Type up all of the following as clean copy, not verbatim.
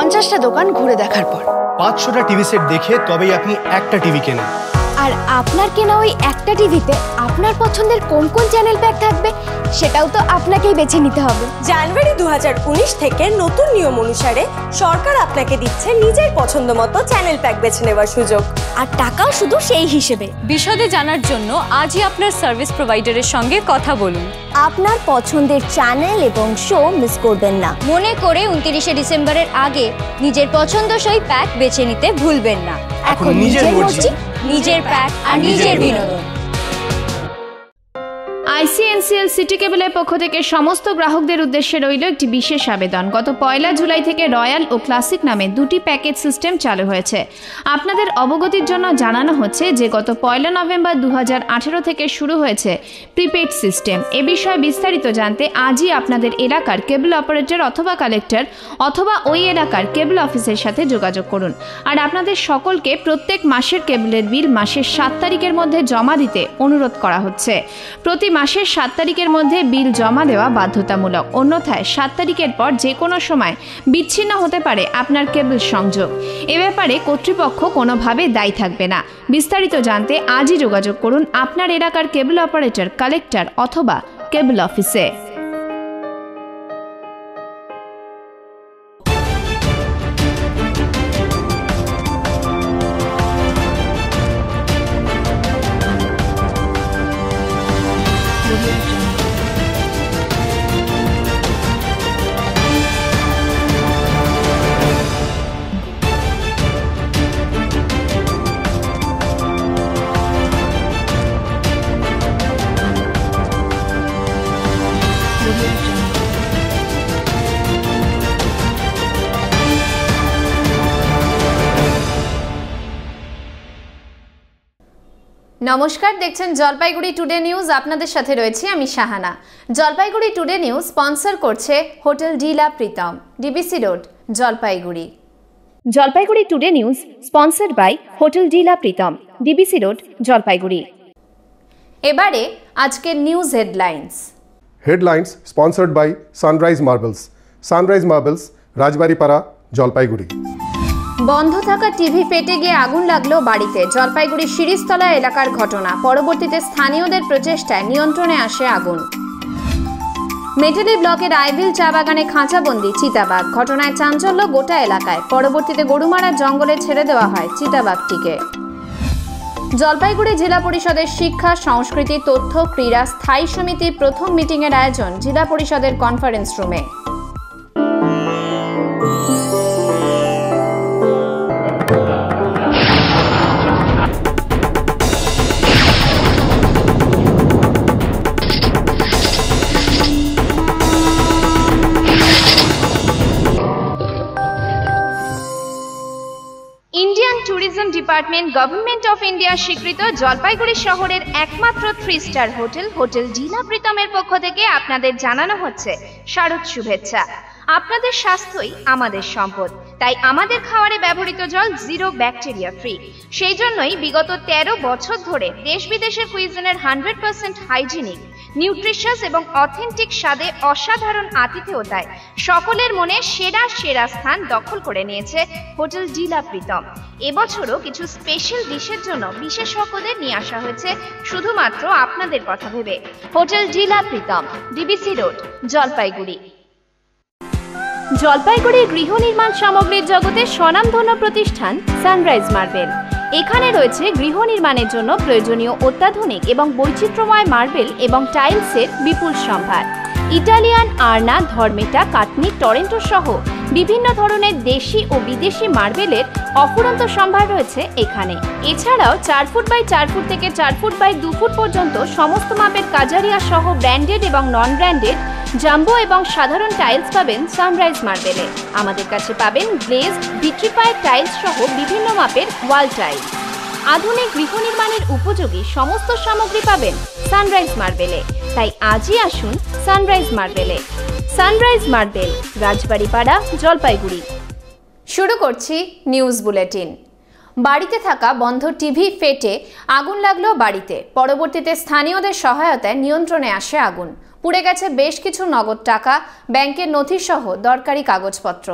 50টা দোকান ঘুরে দেখার পর 500টা টিভি সেট দেখে তবেই আপনি একটা টিভি কেনেন। আর আপনার কেনা ওই একটা টিভিতে আপনার পছন্দের কোন কোন চ্যানেল প্যাক থাকবে সেটাও তো আপনাকেই বেছে নিতে হবে। জানুয়ারি 2019 থেকে নতুন নিয়ম অনুসারে সরকার আপনাকে দিচ্ছে নিজের পছন্দ মতো চ্যানেল প্যাক বেছে নেওয়ার সুযোগ, আর টাকাও শুধু সেই হিসেবে। বিশদে জানার জন্য আজই আপনার সার্ভিস প্রোভাইডারের সঙ্গে কথা বলুন। আপনার পছন্দের চ্যানেল এবং শো মিস করবেন না। মনে করে 29শে ডিসেম্বরের আগে নিজের পছন্দসই প্যাক বেছে নিতে ভুলবেন না। এখন নিজের মর্জি, নিজের প্যাক আর নিজের বিনোদন। ICNCL সিটি কেবলের পক্ষ থেকে সমস্ত গ্রাহকদের উদ্দেশ্যে রইল একটি বিশেষ আবেদন। গত 1 জুলাই থেকে রয়্যাল ও ক্লাসিক নামে 2টি প্যাকেজ সিস্টেম চালু হয়েছে। আপনাদের অবগতির জন্য জানানো হচ্ছে যে গত 1 নভেম্বর 2018 থেকে শুরু হয়েছে প্রিপেড সিস্টেম। এ বিষয়ে বিস্তারিত জানতে আজই আপনাদের এলাকার কেবল অপারেটর অথবা কালেক্টর অথবা ওই এলাকার কেবল অফিসের সাথে যোগাযোগ করুন। আর আপনাদের সকলকে প্রত্যেক মাসের কেবলের বিল মাসের 7 তারিখের মধ্যে জমা দিতে অনুরোধ করা হচ্ছে। প্রতি মাসের 7 তারিখের মধ্যে বিল জমা দেওয়া বাধ্যতামূলক, অন্যথায় 7 তারিখের পর যে কোনো সময় বিচ্ছিন্ন হতে পারে আপনার কেবল সংযোগ। এ ব্যাপারে কর্তৃপক্ষ কোনোভাবে দায়ী থাকবে না। বিস্তারিত জানতে আজই যোগাযোগ করুন আপনার এলাকার কেবল অপারেটর, কালেক্টর অথবা কেবল অফিসে। নমস্কার, দেখছেন জলপাইগুড়ি টুডে নিউজ। আপনাদের সাথে রয়েছি আমি Shahana. Jalpaiguri today news sponsor করছে hotel Dila Pritam, DBC road, Jalpaiguri. Jalpaiguri today news sponsored by hotel Dila Pritam, DBC road, Jalpaiguri. এবারে আজকের news headlines. Headlines sponsored by Sunrise Marbles, Sunrise Marbles, Rajbaripara, Jalpaiguri. বন্ধ থাকা টিভি পেটে গিয়ে আগুন লাগলো বাড়িতে। জলপাইগুড়ি শিরিষতলা এলাকার ঘটনা। পরবর্তীতে স্থানীয়দের প্রচেষ্টায় নিয়ন্ত্রণে আসে আগুন। মেটেলি ব্লকের আইভিল চা বাগানে খাঁচাবন্দি চিতাবাঘ। ঘটনায় চাঞ্চল্য গোটা এলাকায়। পরবর্তীতে গরুমারা জঙ্গলে ছেড়ে দেওয়া হয় চিতাবাঘটিকে। জলপাইগুড়ি জেলা পরিষদের শিক্ষা, সংস্কৃতি, তথ্য, ক্রীড়া স্থায়ী সমিতির প্রথম মিটিংয়ের আয়োজন জেলা পরিষদের কনফারেন্স রুমে। Indian tourism department government of India স্বীকৃত জলপাইগুড়ি শহরের একমাত্র 3 স্টার হোটেল হোটেল ডিলা প্রীতমের পক্ষ থেকে আপনাদের জানানো হচ্ছে শারদ শুভেচ্ছা। আপনাদের স্বাস্থ্যই আমাদের সম্পদ, তাই আমাদের খাবারে ব্যবহৃত জল 0 ব্যাকটেরিয়া ফ্রি। সেই জন্যই বিগত 13 বছর ধরে দেশ বিদেশের কুইজিনের 100% হাইজিনিক, নিউট্রিশিয়াস এবং অথেন্টিক স্বাদে অসাধারণ আতিথেয়তায় সকলের মনে সেরা সেরা স্থান দখল করে নিয়েছে হোটেল ডিলা প্রীতম। এবছরও কিছু স্পেশাল ডিশের জন্য বিশেষজ্ঞদের নিয়ে আসা হয়েছে শুধুমাত্র আপনাদের কথা ভেবে। Hotel Dila Pritam, DBC road, Jalpaiguri. জলপাইগুড়ির গৃহ নির্মাণ সামগ্রীর জগতে স্বনামধন্য প্রতিষ্ঠান সানরাইজ মার্বেল। এখানে রয়েছে গৃহ নির্মাণের জন্য প্রয়োজনীয় অত্যাধুনিক এবং বৈচিত্র্যময় মার্বেল এবং টাইলসের বিপুল সম্ভার। ইটালিয়ান, আর্না, ধর্মেটা, কাটনি, টরেন্টো সহ বিভিন্ন ধরনের দেশি ও বিদেশি মার্বেলের অফুরন্ত সম্ভার রয়েছে এখানে। এছাড়াও 4 ফুট বাই 4 ফুট থেকে 4 ফুট বাই 2 ফুট পর্যন্ত সমস্ত মাপের কাজারিয়া সহ ব্র্যান্ডেড এবং নন ব্র্যান্ডেড জাম্বো এবং সাধারণ টাইলস পাবেন সানরাইজ মার্বেলে। আমাদের কাছে পাবেন গ্লেজড, ভিট্রিফাইড টাইলস সহ বিভিন্ন মাপের ওয়াল টাইলস। আধুনিক গৃহ নির্মাণের উপযোগী সমস্ত সামগ্রী পাবেন সানরাইজ মার্বেলে। তাই আজই আসুন সানরাইজ মার্বেলে। Sunrise Marble, Rajbaripara, Jalpaiguri. শুরু করছি নিউজ বুলেটিন। বাড়িতে থাকা বন্ধ টিভি ফেটে আগুন লাগলো বাড়িতে। পরবর্তীতে স্থানীয়দের সহায়তায় নিয়ন্ত্রণে আসে আগুন। পুড়ে গেছে বেশ কিছু নগদ টাকা, ব্যাংকের নথি সহ দরকারি কাগজপত্র।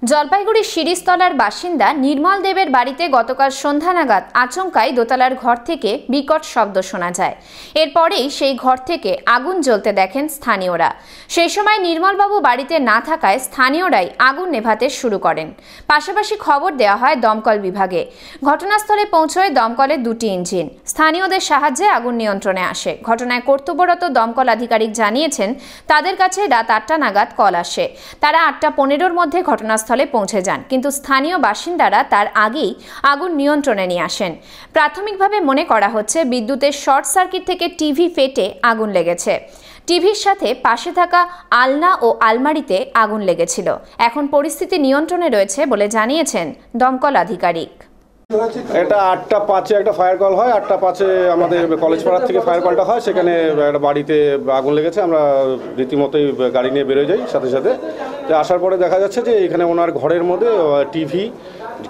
জলপাইগুড়ির শিরিষতলার বাসিন্দা নির্মল দেবের বাড়িতে গতকাল সন্ধ্যা নাগাদ আচমকাই দোতলার ঘর থেকে বিকট শব্দ শোনা যায়। এরপরেই সেই ঘর থেকে আগুন জ্বলতে দেখেন স্থানীয়রা। সেই সময় নির্মলবাবু বাড়িতে না থাকায় স্থানীয়রাই আগুন নেভাতে শুরু করেন। পাশাপাশি খবর দেওয়া হয় দমকল বিভাগে। ঘটনাস্থলে পৌঁছয় দমকলের 2টি ইঞ্জিন। স্থানীয়দের সাহায্যে আগুন নিয়ন্ত্রণে আসে। ঘটনায় কর্তব্যরত দমকল আধিকারিক জানিয়েছেন তাদের কাছে রাত 8টা নাগাদ কল আসে। তারা 8টা 15-র মধ্যে ঘটনাস্থলে পৌঁছে যান, কিন্তু স্থানীয় বাসিন্দারা তার আগেই আগুন নিয়ন্ত্রণে নিয়ে আসেন। প্রাথমিকভাবে মনে করা হচ্ছে বিদ্যুতের শর্ট সার্কিট থেকে টিভি ফেটে আগুন লেগেছে। টিভির সাথে পাশে থাকা আলনা ও আলমারিতে আগুন লেগেছিল। এখন পরিস্থিতি নিয়ন্ত্রণে রয়েছে বলে জানিয়েছেন দমকল আধিকারিক। এটা 8টা 5-এ একটা ফায়ার কল হয়। 8টা 5-এ আমাদের কলেজ পাড়ার থেকে ফায়ার কলটা হয়। সেখানে একটা বাড়িতে আগুন লেগেছে। আমরা রীতিমতোই গাড়ি নিয়ে বেরোয় যাই। সাথে সাথে আসার পরে দেখা যাচ্ছে যে এখানে ওনার ঘরের মধ্যে টিভি,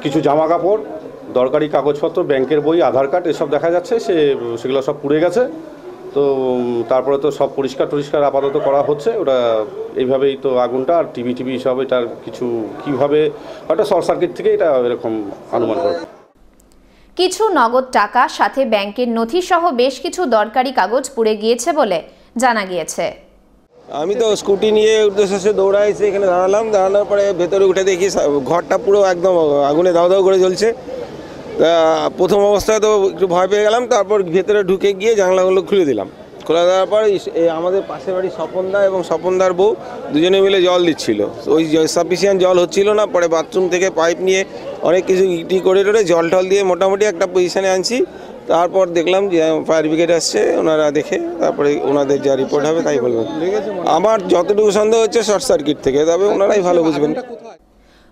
কিছু জামা কাপড়, দরকারি কাগজপত্র, ব্যাংকের বই, আধার কার্ড এসব দেখা যাচ্ছে। সেগুলো সব পুড়ে গেছে। তো তারপরে তো সব পরিষ্কার আপাতত করা হচ্ছে। ওটা এইভাবেই তো আগুনটা আর টিভি সব এটার কিছু কীভাবে হয়তো শর্ট সার্কিট থেকে এটা এরকম অনুমান করে। কিছু নগদ টাকা সাথে ব্যাংকের নথি সহ বেশ কিছু দরকারি কাগজ পুড়ে গিয়েছে বলে জানা গিয়েছে। আমি তো স্কুটি নিয়ে উদ্দেশ্যে দৌড়াই এসে এখানে দাঁড়ানোর পরে ভেতরে উঠে দেখি ঘরটা পুরো একদম আগুনে দাও দাও করে জ্বলছে। প্রথম অবস্থায় তো একটু ভয় পেয়ে গেলাম। তারপর ভেতরে ঢুকে গিয়ে জানলাগুলো খুলে দিলাম। খোলা দেওয়ার পর আমাদের পাশের বাড়ি স্বপনদা এবং স্বপনদার বউ দুজনে মিলে জল দিচ্ছিল। ওই সাফিসিয়েন্ট জল হচ্ছিল না। পরে বাথরুম থেকে পাইপ নিয়ে অনেক কিছু ইটি করে জল টল দিয়ে মোটামুটি একটা পজিশানে আনছি। তারপর দেখলাম যে ফায়ার ব্রিগেড আসছে। ওনারা দেখে তারপরে ওনাদের যা রিপোর্ট হবে তাই বলবেন। আমার যতটুকু সন্দেহ হচ্ছে শর্ট সার্কিট থেকে, তবে ওনারাই ভালো বুঝবেন।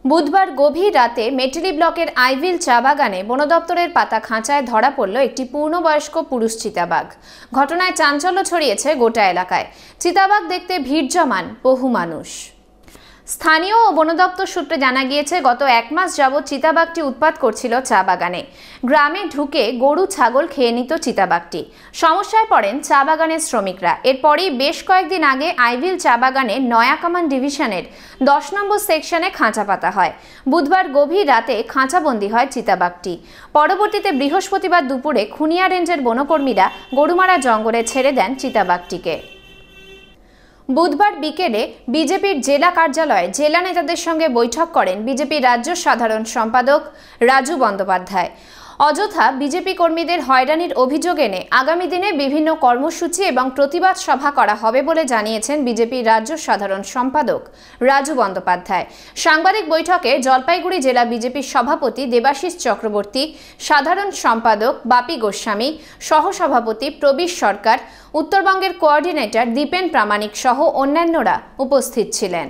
বুধবার গভীর রাতে মেটেলি ব্লকের আইভিল চা বাগানে বন দপ্তরের পাতা খাঁচায় ধরা পড়ল একটি পূর্ণবয়স্ক পুরুষ চিতাবাঘ। ঘটনায় চাঞ্চল্য ছড়িয়েছে গোটা এলাকায়। চিতাবাঘ দেখতে ভিড় জমান বহু মানুষ। স্থানীয় ও বন দপ্তর সূত্রে জানা গিয়েছে গত 1 মাস যাবৎ চিতাবাঘটি উৎপাত করছিল চা বাগানে। গ্রামে ঢুকে গরু ছাগল খেয়ে নিত চিতাবাঘটি। সমস্যায় পড়েন চা বাগানের শ্রমিকরা। এরপরই বেশ কয়েকদিন আগে আইভিল চা বাগানের নয়াকামান ডিভিশনের 10 নম্বর সেকশনে খাঁচা পাতা হয়। বুধবার গভীর রাতে খাঁচাবন্দি হয় চিতাবাঘটি। পরবর্তীতে বৃহস্পতিবার দুপুরে খুনিয়া রেঞ্জের বনকর্মীরা গরুমারা জঙ্গলে ছেড়ে দেন চিতাবাঘটিকে। বুধবার বিকেলে বিজেপির জেলা কার্যালয়ে জেলা নেতাদের সঙ্গে বৈঠক করেন বিজেপির রাজ্য সাধারণ সম্পাদক রাজু বন্দ্যোপাধ্যায়। অযথা বিজেপি কর্মীদের হয়রানির অভিযোগ এনে আগামী দিনে বিভিন্ন কর্মসূচি এবং প্রতিবাদ সভা করা হবে বলে জানিয়েছেন বিজেপির রাজ্য সাধারণ সম্পাদক রাজু বন্দ্যোপাধ্যায়। সাংবাদিক বৈঠকে জলপাইগুড়ি জেলা বিজেপির সভাপতি দেবাশিস চক্রবর্তী, সাধারণ সম্পাদক বাপি গোস্বামী, সহসভাপতি প্রবীর সরকার, উত্তরবঙ্গের কোঅর্ডিনেটর দীপেন প্রামাণিক সহ অন্যান্যরা উপস্থিত ছিলেন।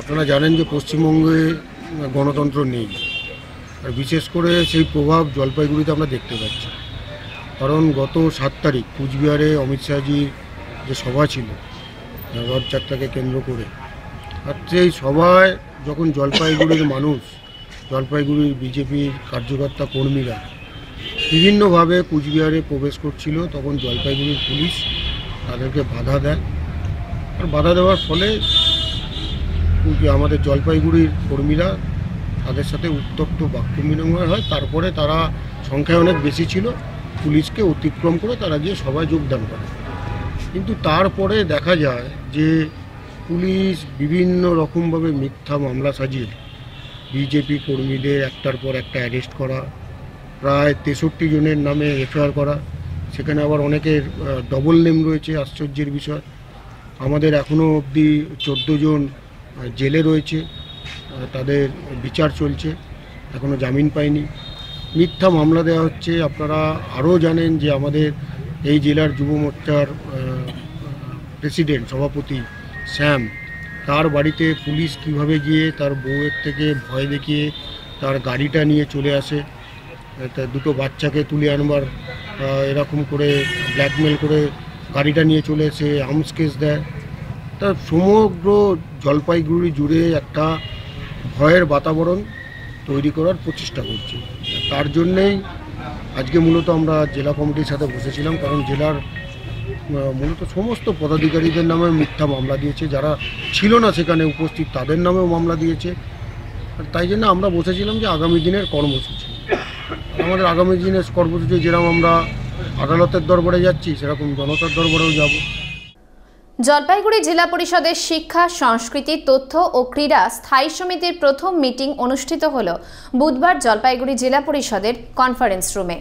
আপনারা জানেন যে পশ্চিমবঙ্গে গণতন্ত্র নেই, আর বিশেষ করে সেই প্রভাব জলপাইগুড়িতে আমরা দেখতে পাচ্ছি। কারণ গত 7 তারিখ কুচবিহারে অমিত শাহজির যে সভা ছিল রথযাত্রাকে কেন্দ্র করে, আর সেই সভায় যখন জলপাইগুড়ির মানুষ, জলপাইগুড়ির বিজেপির কার্যকর্তা কর্মীরা বিভিন্নভাবে কুচবিহারে প্রবেশ করছিল, তখন জলপাইগুড়ির পুলিশ তাদেরকে বাধা দেয়। আর বাধা দেওয়ার ফলে আমাদের জলপাইগুড়ির কর্মীরা তাদের সাথে উত্তপ্ত বাক্য বিনিময় হয়। তারপরে তারা সংখ্যায় অনেক বেশি ছিল, পুলিশকে অতিক্রম করে তারা গিয়ে সভায় যোগদান করে। কিন্তু তারপরে দেখা যায় যে পুলিশ বিভিন্ন রকমভাবে মিথ্যা মামলা সাজিয়ে বিজেপি কর্মীদের একটার পর একটা অ্যারেস্ট করা, প্রায় 63 জনের নামে এফআইআর করা। সেখানে আবার অনেকের ডবল নেম রয়েছে, আশ্চর্যের বিষয়। আমাদের এখনও অবধি 14 জন জেলে রয়েছে, তাদের বিচার চলছে, এখনও জামিন পায়নি। মিথ্যা মামলা দেওয়া হচ্ছে। আপনারা আরও জানেন যে আমাদের এই জেলার যুব মোর্চার প্রেসিডেন্ট সভাপতি শ্যাম, তার বাড়িতে পুলিশ কিভাবে গিয়ে তার বউয়ের থেকে ভয় দেখিয়ে তার গাড়িটা নিয়ে চলে আসে, তার 2টো বাচ্চাকে তুলে আনবার এরকম করে ব্ল্যাকমেল করে গাড়িটা নিয়ে চলে এসে আর্মস কেস দেয়। তা সমগ্র জলপাইগুড়ি জুড়ে একটা ভয়ের বাতাবরণ তৈরি করার প্রচেষ্টা করছি। তার জন্যেই আজকে মূলত আমরা জেলা কমিটির সাথে বসেছিলাম, কারণ জেলার মূলত সমস্ত পদাধিকারীদের নামে মিথ্যা মামলা দিয়েছে, যারা ছিল না সেখানে উপস্থিত তাদের নামেও মামলা দিয়েছে। আর তাই জন্য আমরা বসেছিলাম যে আগামী দিনের কর্মসূচি, আমাদের আগামী দিনের কর্মসূচি যেরকম আমরা আদালতের দরবারে যাচ্ছি সেরকম জনতার দরবারেও যাব। জলপাইগুড়ি জেলা পরিষদের শিক্ষা, সংস্কৃতি, তথ্য ও ক্রীড়া স্থায়ী সমিতির প্রথম মিটিং অনুষ্ঠিত হল বুধবার জলপাইগুড়ি জেলা পরিষদের কনফারেন্স রুমে।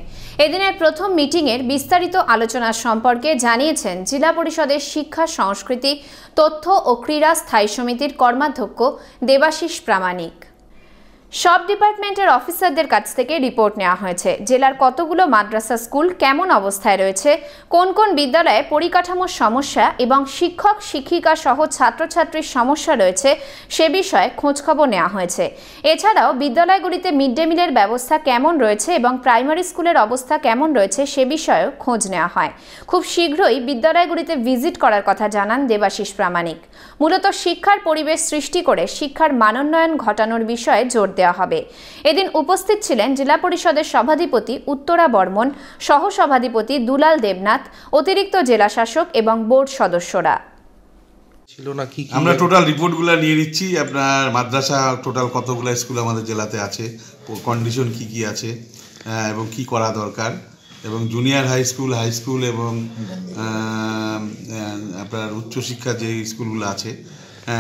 এদিনের প্রথম মিটিংয়ের বিস্তারিত আলোচনা সম্পর্কে জানিয়েছেন জেলা পরিষদের শিক্ষা, সংস্কৃতি, তথ্য ও ক্রীড়া স্থায়ী সমিতির কর্মাধ্যক্ষ দেবাশিস প্রামাণিক। সব ডিপার্টমেন্টের অফিসারদের কাছ থেকে রিপোর্ট নেওয়া হয়েছে। জেলার কতগুলো মাদ্রাসা স্কুল কেমন অবস্থায় রয়েছে, কোন কোন বিদ্যালয়ে পরিকাঠামোর সমস্যা এবং শিক্ষক শিক্ষিকা সহ ছাত্রছাত্রীর সমস্যা রয়েছে সে বিষয়ে খোঁজখবর নেওয়া হয়েছে। এছাড়াও বিদ্যালয়গুলিতে মিড ডে মিলের ব্যবস্থা কেমন রয়েছে এবং প্রাইমারি স্কুলের অবস্থা কেমন রয়েছে সে বিষয়েও খোঁজ নেওয়া হয়। খুব শীঘ্রই বিদ্যালয়গুলিতে ভিজিট করার কথা জানান দেবাশিস প্রামাণিক। মূলত শিক্ষার পরিবেশ সৃষ্টি করে শিক্ষার মানোন্নয়ন ঘটানোর বিষয়ে জোর দেওয়া হবে। এদিন উপস্থিত ছিলেন জেলা পরিষদের সভাধিপতি উত্তরা বর্মন, সহসভাধিপতি দুলাল দেবনাথ, অতিরিক্ত জেলা শাসক এবং বোর্ড সদস্যরা। আমরা টোটাল রিপোর্টগুলো নিয়ে নিচ্ছি। আপনার মাদ্রাসা টোটাল কতগুলো স্কুল আমাদের জেলাতে আছে, কন্ডিশন কি কি আছে এবং কি করা দরকার, এবং জুনিয়র হাই স্কুল এবং আপনার উচ্চশিক্ষা যে স্কুলগুলো আছে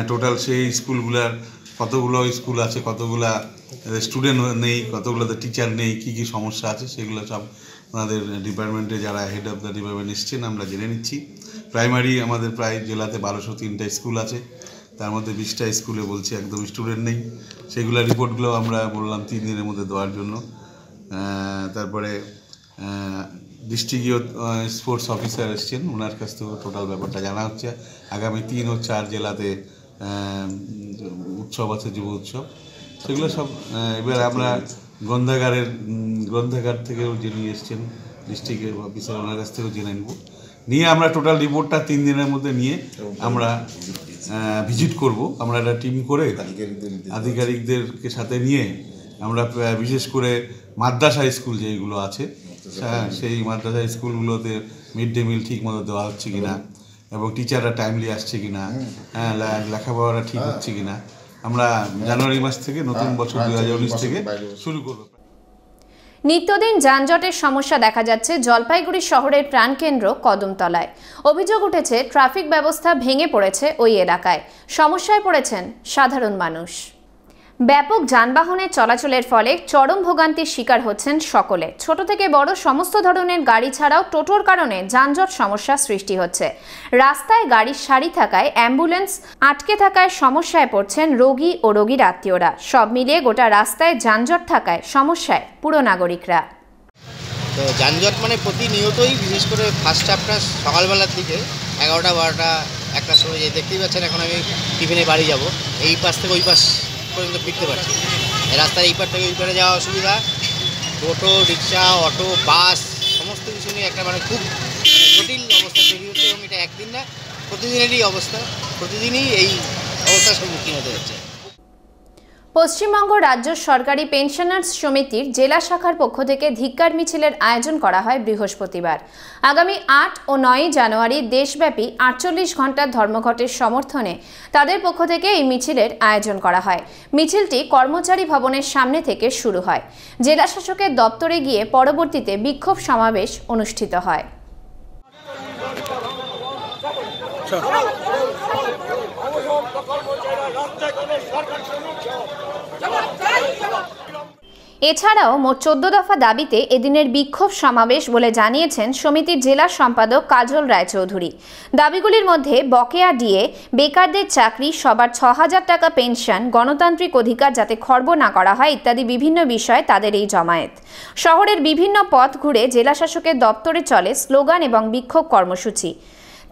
টোটাল সেই স্কুলগুলার কতগুলো স্কুল আছে, কতগুলা স্টুডেন্ট নেই, কতগুলোতে টিচার নেই, কি কি সমস্যা আছে সেগুলো সব আমাদের ডিপার্টমেন্টে যারা হেড অফ দ্য ডিপার্টমেন্ট এসছেন আমরা জেনে নিচ্ছি। প্রাইমারি আমাদের প্রায় জেলাতে 1203টা স্কুল আছে, তার মধ্যে 20টা স্কুলে বলছি একদম স্টুডেন্ট নেই। সেগুলো রিপোর্টগুলো আমরা বললাম 3 দিনের মধ্যে দেওয়ার জন্য। তারপরে ডিস্ট্রিক্ট স্পোর্টস অফিসার এসছেন, ওনার কাছ থেকে টোটাল ব্যাপারটা জানা হচ্ছে। আগামী 3 ও 4 জেলাতে উৎসব আছে, যুব উৎসব, সেগুলো সব। এবার আমরা গ্রন্থাগার থেকেও যিনি এসছেন ডিস্ট্রিক্টের অফিসার, ওনার কাছ থেকেও জেনে নেব। নিয়ে আমরা টোটাল রিপোর্টটা 3 দিনের মধ্যে নিয়ে আমরা ভিজিট করব। আমরা একটা টিম করে আধিকারিকদেরকে সাথে নিয়ে আমরা বিশেষ করে মাদ্রাসা স্কুল যেগুলো আছে সেই মাদ্রাসা স্কুলগুলোতে মিড ডে মিল ঠিক মতো দেওয়া হচ্ছে কিনা এবং টিচাররা টাইমলি আসছে কিনা, লেখাপড়াটা ঠিক হচ্ছে কিনা, আমরা জানুয়ারি মাস থেকে নতুন বছর 2019 থেকে শুরু করব। নিত্যদিন যানজটের সমস্যা দেখা যাচ্ছে জলপাইগুড়ি শহরের প্রাণকেন্দ্র কদমতলায়। অভিযোগ উঠেছে ট্রাফিক ব্যবস্থা ভেঙে পড়েছে ওই এলাকায়। সমস্যায় পড়েছেন সাধারণ মানুষ। ব্যাপক যানবাহনের চলাচলের ফলে চরম ভোগান্তির শিকার হচ্ছেন সকলে। ছোট থেকে বড় সমস্ত ধরনের গাড়ি ছাড়াও টোটোর কারণে যানজট সমস্যা সৃষ্টি হচ্ছে। রাস্তায় গাড়ির সারি থাকায় অ্যাম্বুলেন্স আটকে থাকায় সমস্যায় পড়ছেন রোগী ও রোগীর আত্মীয়রা। সব মিলিয়ে গোটা রাস্তায় যানজট থাকায় সমস্যায় পুরো নাগরিকরা। তো যানজট মানে প্রতিনিয়তই, বিশেষ করে ফার্স্ট হাফটা সকালবেলার দিকে 11টা 12টা 1টার সময় যে দেখতেই পাচ্ছেন, এখন আমি টিফিনে বাড়ি যাব, এই পাশ থেকে ওই পাশ পর্যন্ত ফিরতে পারছি। রাস্তার এই পার থেকে ওই পারে যাওয়া অসুবিধা। টোটো, রিক্সা, অটো, বাস সমস্ত কিছু নিয়ে একটা খুব জটিল অবস্থা তৈরি হচ্ছে। এবং এটা একদিন না, প্রতিদিনেরই অবস্থা, প্রতিদিনই এই অবস্থার সম্মুখীন হতে হচ্ছে। পশ্চিমবঙ্গ রাজ্য সরকারি পেনশনার্স সমিতির জেলা শাখার পক্ষ থেকে ধিক্কার মিছিলের আয়োজন করা হয় বৃহস্পতিবার। আগামী 8 ও 9 জানুয়ারি দেশব্যাপী 48 ঘন্টার ধর্মঘটের সমর্থনে তাদের পক্ষ থেকে এই মিছিলের আয়োজন করা হয়। মিছিলটি কর্মচারী ভবনের সামনে থেকে শুরু হয়। জেলা শাসকের দপ্তরে গিয়ে পরবর্তীতে বিক্ষোভ সমাবেশ অনুষ্ঠিত হয়। এছাড়াও মোট 14 দফা দাবিতে এদিনের বিক্ষোভ সমাবেশ বলে জানিয়েছেন সমিতির জেলা সম্পাদক কাজল রায়চৌধুরী। দাবিগুলির মধ্যে বকেয়া ডিএ, বেকারদের চাকরি, সবার 6000 টাকা পেনশন, গণতান্ত্রিক অধিকার যাতে খর্ব না করা হয় ইত্যাদি বিভিন্ন বিষয়ে তাদের এই জমায়েত। শহরের বিভিন্ন পথ ঘুরে জেলা শাসকের দপ্তরে চলে স্লোগান এবং বিক্ষোভ কর্মসূচি।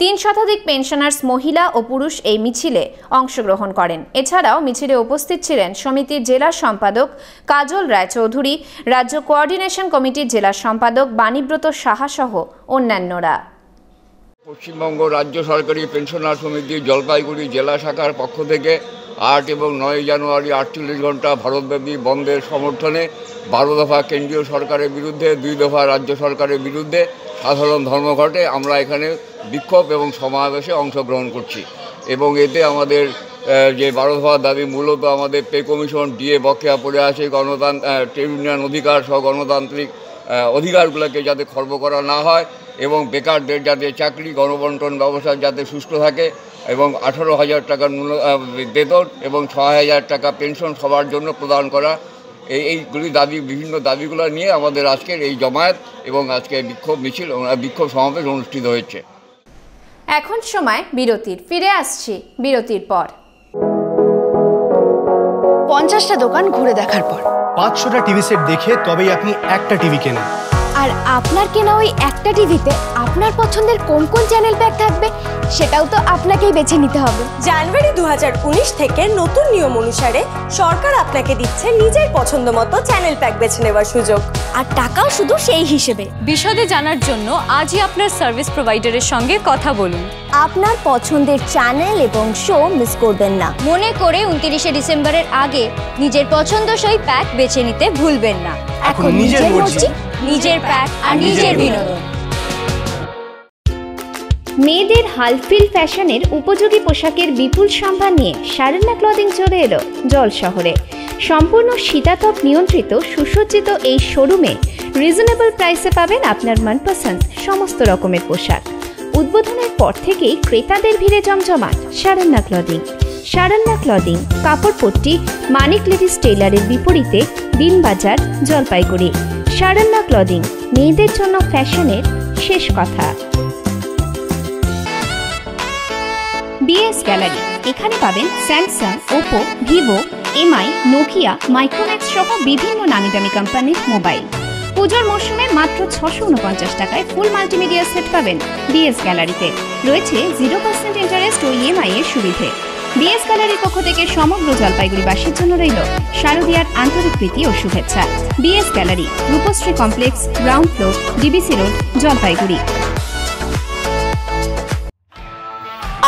3 শতাধিক পেনশনার্স মহিলা ও পুরুষ এই মিছিলে অংশগ্রহণ করেন। এছাড়াও মিছিলে উপস্থিত ছিলেন সমিতির জেলা সম্পাদক কাজল রায়চৌধুরী, রাজ্য কোঅর্ডিনেশন কমিটির জেলা সম্পাদক বাণীব্রত সাহা সহ অন্যান্যরা। পশ্চিমবঙ্গ রাজ্য সরকারি পেনশনার সমিতি জলপাইগুড়ি জেলা শাখার পক্ষ থেকে 8 এবং 9 জানুয়ারি 48 ঘন্টা ভারতব্যাপী বন্ধের সমর্থনে 12 দফা কেন্দ্রীয় সরকারের বিরুদ্ধে, 2 দফা রাজ্য সরকারের বিরুদ্ধে সাধারণ ধর্মঘটে আমরা এখানে বিক্ষোভ এবং সমাবেশে অংশগ্রহণ করছি এবং এতে আমাদের যে 12 দফা দাবি মূলত আমাদের পে কমিশন, ডিএ বকেয়া পড়ে আছে, ট্রেড ইউনিয়ন অধিকার সহ গণতান্ত্রিক অধিকারগুলোকে যাতে খর্ব করা না হয় এবং বেকারদের যাতে চাকরি, গণবন্টন ব্যবস্থা যাতে সুষ্ঠু থাকে এবং 18,000 টাকার বেতন এবং 6,000 টাকা পেনশন সবার জন্য প্রদান করা, এইগুলি দাবি, বিভিন্ন দাবিগুলো নিয়ে আমাদের আজকের এই জমায়েত এবং আজকে বিক্ষোভ সমাবেশ অনুষ্ঠিত হয়েছে। এখন সময় বিরতির, ফিরে আসছি বিরতির পর। 50টা দোকান ঘুরে দেখার পর 500টা টিভি সেট দেখে তবেই আপনি একটা টিভি কেনেন। আর আপনার কেনা ওই একটা টিভিতে আপনার পছন্দের কোন কোন চ্যানেল প্যাক থাকবে সেটাও তো আপনাকেই বেছে নিতে হবে। জানুয়ারি 2019 থেকে নতুন নিয়ম অনুসারে সরকার আপনাকে দিচ্ছে নিজের পছন্দ মতো চ্যানেল প্যাক বেছে নেওয়ার সুযোগ, আর টাকাও শুধু সেই হিসেবে। বিশদে জানার জন্য আজই আপনার সার্ভিস প্রোভাইডারের সঙ্গে কথা বলুন। আপনার পছন্দের চ্যানেল এবং শো মিস করবেন না। মনে করে 29শে ডিসেম্বরের আগে নিজের পছন্দসই প্যাক বেছে নিতে ভুলবেন না। এখন নিজের মর্জি, নিজের প্যাক আর নিজের বিনোদন। মেয়েদের হালফিল ফ্যাশনের উপযোগী পোশাকের বিপুল সম্ভার নিয়ে শারান্না ক্লদিং চলে এলো জল শহরে। সম্পূর্ণ শীতাতপ নিয়ন্ত্রিত সুসজ্জিত এই শোরুমে রিজনেবল প্রাইসে পাবেন আপনার মনপসন্দ সমস্ত রকমের পোশাক। উদ্বোধনের পর থেকেই ক্রেতাদের ভিড়ে জমজমাট শারান্না ক্লদিং। শারান্না ক্লদিং কাপড়পট্টি মানিক লেডিস টেইলারের বিপরীতে দিনবাজার, জলপাইগুড়ি। শারান্না ক্লদিং, মেয়েদের জন্য ফ্যাশনের শেষ কথা। বিএস গ্যালারি, এখানে পাবেন Samsung, Oppo, Vivo, MI, Nokia, Micromax সহ বিভিন্ন নামি দামি কোম্পানির মোবাইল। পুজোর মরশুমে মাত্র 649 টাকায় ফুল মাল্টিমিডিয়া সেট পাবেন বিএস গ্যালারিতে। রয়েছে 0% ইন্টারেস্ট ও ইএমআই এর সুবিধে। বিএস গ্যালারির পক্ষ থেকে সমগ্র জলপাইগুড়িবাসীর জন্য রইল শারদীয়ার আন্তরিক প্রীতি ও শুভেচ্ছা। BS gallery, Rupashree complex, ground floor, DBC road, Jalpaiguri.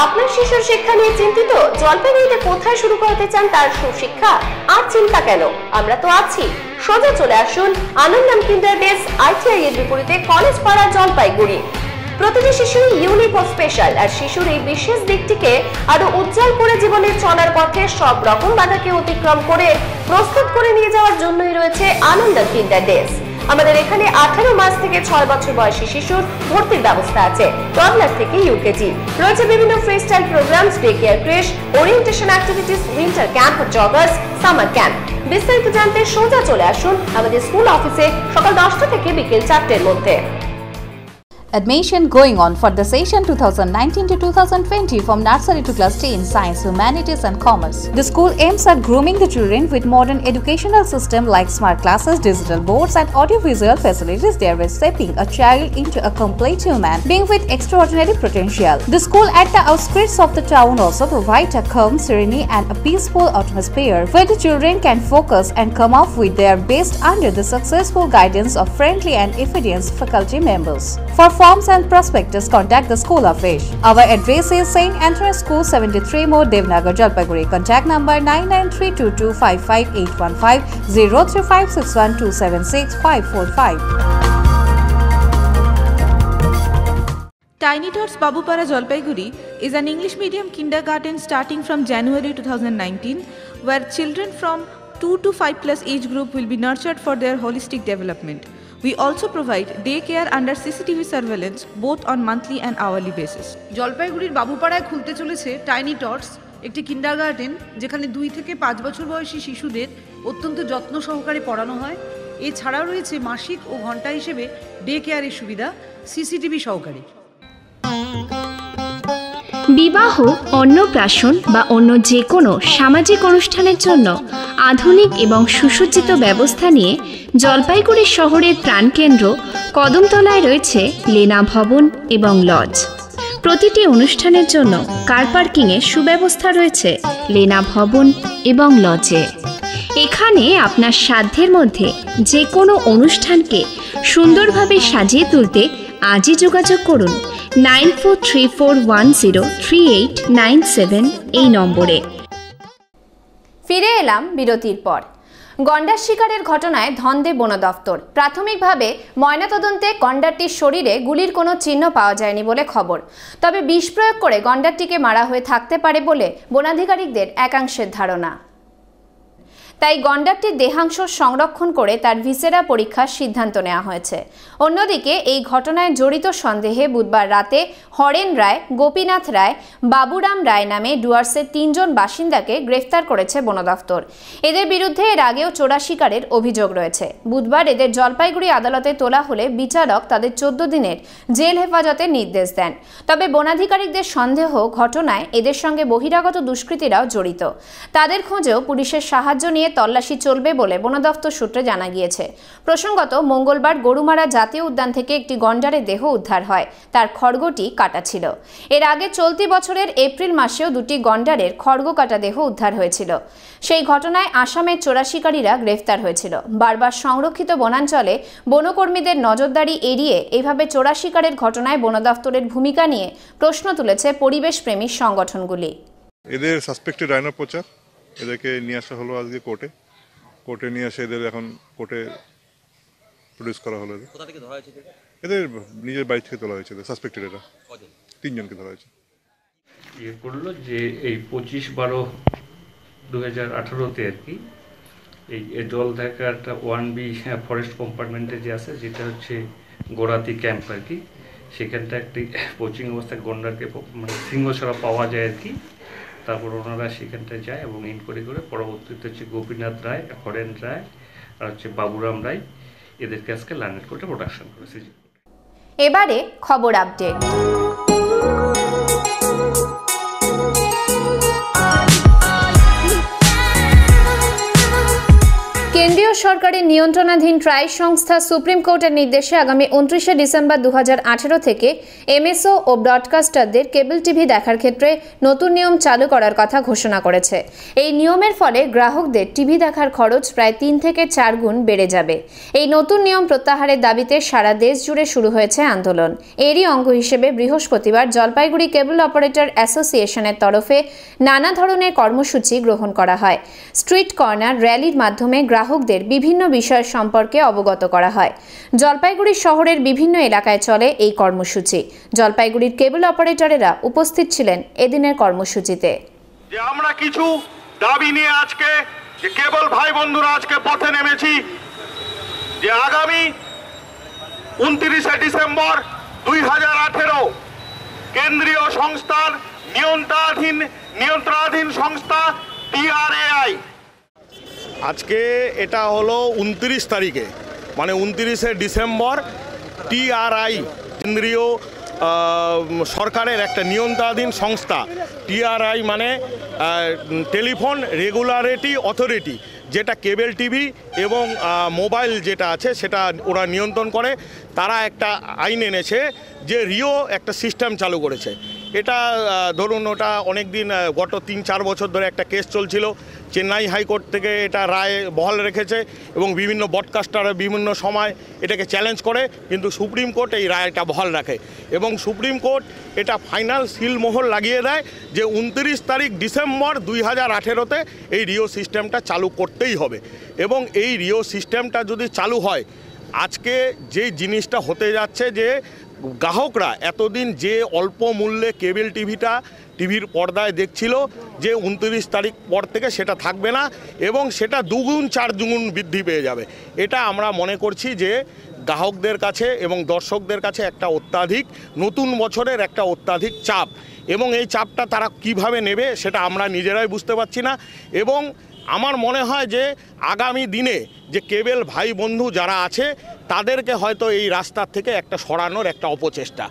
আপনার শিশুর শিক্ষা নিয়ে চিন্তিত? জলপাইগুড়িতে কোথায় শুরু করতে চান তার সুশিক্ষা? আর চিন্তা কেন, আমরা তো আছি। সোজা চলে আসুন আনন্দম কিন্ডার ডেস আইটিআই এর বিপরীতে কলেজ পাড়া, জলপাইগুড়ি। প্রতিটি শিশুর ইউনিক ও স্পেশাল, আর শিশুর এই বিশেষ দিকটিকে আরো উজ্জ্বল করে জীবনের চলার পথে সব রকম বাধাকে অতিক্রম করে প্রস্তুত করে নিয়ে যাওয়ার জন্যই রয়েছে আনন্দম কিন্ডার ডেস। আমাদের এখানে 18 মাস থেকে 6 বছর বয়সী শিশুর ভর্তির ব্যবস্থা আছে। টডলার থেকে ইউকেজি রয়েছে বিভিন্ন free style programs, day care crash, orientation activities, winter camp, joggers, summer camp. বিস্তারিত জানতে সোজা চলে আসুন আমাদের স্কুল অফিসে সকাল 10টা থেকে বিকেল 4টের মধ্যে। Admission going on for the session 2019 to 2020 from nursery to class 10, science, humanities and commerce. The school aims at grooming the children with modern educational system like smart classes, digital boards and audiovisual facilities, thereby shaping a child into a complete human being with extraordinary potential. The school at the outskirts of the town also provides a calm, serene and a peaceful atmosphere where the children can focus and come off with their best under the successful guidance of friendly and efficient faculty members. For forms and prospectus, contact the school office. Our address is St. Anthony's School, 73 More, Devnagar, Jalpaiguri. Contact number 9932255815 03561276545. Tiny Tots Babupara, Jalpaiguri is an English medium kindergarten starting from January 2019, where children from 2 to 5 plus age group will be nurtured for their holistic development. We also provide daycare under CCTV surveillance both on monthly and hourly basis. জলপাইগুড়ির বাবুপাড়ায় খুলতে চলেছে tiny টটস, একটি kindergarten যেখানে 2 থেকে 5 বছর বয়সী শিশুদের অত্যন্ত যত্ন সহকারে পড়ানো হয়। এছাড়াও রয়েছে মাসিক ও ঘন্টা হিসেবে ডে কেয়ারের সুবিধা সিসিটিভি সহকারে। বিবাহ, অন্নপ্রাশন বা অন্য যে কোনো সামাজিক অনুষ্ঠানের জন্য আধুনিক এবং সুসজ্জিত ব্যবস্থা নিয়ে জলপাইগুড়ি শহরের প্রাণকেন্দ্র কদমতলায় রয়েছে লেনা ভবন এবং লজ। প্রতিটি অনুষ্ঠানের জন্য কার পার্কিংয়ের সুব্যবস্থা রয়েছে লেনা ভবন এবং লজে। এখানে আপনার সাধ্যের মধ্যে যে কোনো অনুষ্ঠানকে সুন্দরভাবে সাজিয়ে তুলতে আজই যোগাযোগ করুন 9434103897 এই নম্বরে। ফিরে এলাম বিরতির পর। গন্ডার শিকারের ঘটনায় ধন্দে বন দফতর। প্রাথমিকভাবে ময়নাতদন্তে গন্ডারটির শরীরে গুলির কোনো চিহ্ন পাওয়া যায়নি বলে খবর। তবে বিষ প্রয়োগ করে গন্ডারটিকে মারা হয়ে থাকতে পারে বলে বনাধিকারিকদের একাংশের ধারণা। তাই গন্ডারটির দেহাংশ সংরক্ষণ করে তার ভিসেরা পরীক্ষার সিদ্ধান্ত নেওয়া হয়েছে। অন্যদিকে এই ঘটনায় জড়িত সন্দেহে বুধবার রাতে হরেন রায়, গোপীনাথ রায়, বাবুরাম রায় নামে ডুয়ার্সের 3 জন বাসিন্দাকে গ্রেফতার করেছে বন দফতর। এদের বিরুদ্ধে এর আগেও চোরা শিকারের অভিযোগ রয়েছে। বুধবার এদের জলপাইগুড়ি আদালতে তোলা হলে বিচারক তাদের 14 দিনের জেল হেফাজতের নির্দেশ দেন। তবে বনাধিকারিকদের সন্দেহ ঘটনায় এদের সঙ্গে বহিরাগত দুষ্কৃতীরাও জড়িত। তাদের খোঁজেও পুলিশের সাহায্য নিয়ে তল্লাশি চলবে বলে বন দফতর সূত্রে জানা গিয়েছে। প্রসঙ্গত, মঙ্গলবার গরুমারা জাতীয় উদ্যান থেকে একটি গন্ডারের দেহ উদ্ধার হয়। তার খড়গটি কাটা ছিল। এর আগে চলতি বছরের এপ্রিল মাসেও 2টি গন্ডারের খড়গ কাটা দেহ উদ্ধার হয়েছিল। সেই ঘটনায় আসামের চোরা শিকারীরা গ্রেফতার হয়েছিল। বারবার সংরক্ষিত বনাঞ্চলে বনকর্মীদের নজরদারি এড়িয়ে এভাবে চোরা শিকারের ঘটনায় বন দফতরের ভূমিকা নিয়ে প্রশ্ন তুলেছে পরিবেশপ্রেমী সংগঠনগুলি। এদের সাসপেক্টেড রাইনো পোচা, এদেরকে নিয়ে আসা হলো আজকে কোর্টে নিয়ে আসে এদের এখন কোর্টে প্রডিউস করা হলো। এদের নিজের বাড়ি থেকে তোলা হয়েছে সাসপেক্টেড, এরা 3 জনকে ধরা হয়েছে। ইয়ে করলো যে এই 25/12/2018-তে আর কি এই জল দেখা একটা 1B ফরেস্ট কম্পার্টমেন্টে যে আছে, যেটা হচ্ছে গোড়াতি ক্যাম্প আর কি, সেখানটা একটি কোচিং অবস্থায় গন্ডারকে মানে সিংহ ছাড়া পাওয়া যায় আর কি। তারপর ওনারা সেখানটায় যায় এবং ইনকোয়ারি করে পরবর্তীতে হচ্ছে গোপীনাথ রায়, হরেন রায় আর হচ্ছে বাবুরাম রায়, এদেরকে আজকে লার্নেট কোর্টে প্রোডাকশন করেছে। এবারে খবর আপডেট। কেন্দ্রীয় সরকারের নিয়ন্ত্রণাধীন ট্রাই সংস্থা সুপ্রিম কোর্টের নির্দেশে আগামী 29শে ডিসেম্বর 2018 থেকে এমএসও ও ব্রডকাস্টারদের কেবল টিভি দেখার ক্ষেত্রে নতুন নিয়ম চালু করার কথা ঘোষণা করেছে। এই নিয়মের ফলে গ্রাহকদের টিভি দেখার খরচ প্রায় 3 থেকে 4 গুণ বেড়ে যাবে। এই নতুন নিয়ম প্রত্যাহারের দাবিতে সারা দেশ জুড়ে শুরু হয়েছে আন্দোলন। এরই অঙ্গ হিসেবে বৃহস্পতিবার জলপাইগুড়ি কেবল অপারেটর অ্যাসোসিয়েশনের তরফে নানা ধরনের কর্মসূচি গ্রহণ করা হয়। স্ট্রিট কর্নার র্যালির মাধ্যমে গ্রাহকদের বিভিন্ন বিষয় সম্পর্কে অবগত করা হয়। জলপাইগুড়ি শহরের বিভিন্ন এলাকায় চলে এই কর্মসূচি। জলপাইগুড়ির কেবল অপারেটরেরা উপস্থিত ছিলেন এদিনের কর্মসূচিতে। যে আমরা কিছু দাবি নিয়ে আজকে যে কেবল ভাই বন্ধুরা আজকে পথে নেমেছি, যে আগামী 29শে ডিসেম্বর 2018 কেন্দ্রীয় সংস্থার নিয়ন্ত্রণাধীন সংস্থা TRAI, আজকে এটা হলো 29 তারিখে, মানে 29শে ডিসেম্বর TRAI কেন্দ্রীয় সরকারের একটা নিয়ন্ত্রণাধীন সংস্থা। TRAI মানে টেলিফোন রেগুলেটরি অথরিটি, যেটা কেবল টিভি এবং মোবাইল যেটা আছে সেটা ওরা নিয়ন্ত্রণ করে। তারা একটা আইন এনেছে যে রিও একটা সিস্টেম চালু করেছে। এটা ধরুন ওটা অনেক দিন গত 3-4 বছর ধরে একটা কেস চলছিল। চেন্নাই হাইকোর্ট থেকে এটা রায় বহাল রেখেছে এবং বিভিন্ন ব্রডকাস্টাররা বিভিন্ন সময় এটাকে চ্যালেঞ্জ করে, কিন্তু সুপ্রিম কোর্ট এই রায়টা বহাল রাখে এবং সুপ্রিম কোর্ট এটা ফাইনাল সিলমোহর লাগিয়ে দেয় যে 29 তারিখ ডিসেম্বর 2018-তে এই রিও সিস্টেমটা চালু করতেই হবে। এবং এই রিও সিস্টেমটা যদি চালু হয়, আজকে যে জিনিসটা হতে যাচ্ছে যে গ্রাহকরা এতদিন যে অল্প মূল্যে কেবল টিভির পর্দায় দেখছিল, যে 29 তারিখ পর থেকে সেটা থাকবে না এবং সেটা 2 গুণ 4 গুণ বৃদ্ধি পেয়ে যাবে। এটা আমরা মনে করছি যে গ্রাহকদের কাছে এবং দর্শকদের কাছে একটা অত্যাধিক নতুন বছরের একটা অত্যাধিক চাপ, এবং এই চাপটা তারা কিভাবে নেবে সেটা আমরা নিজেরাই বুঝতে পারছি না। এবং আমার মনে হয় যে আগামী দিনে যে কেবল ভাই বন্ধু যারা আছে তাদেরকে হয়তো এই রাস্তার থেকে একটা সরানোর একটা অপচেষ্টা,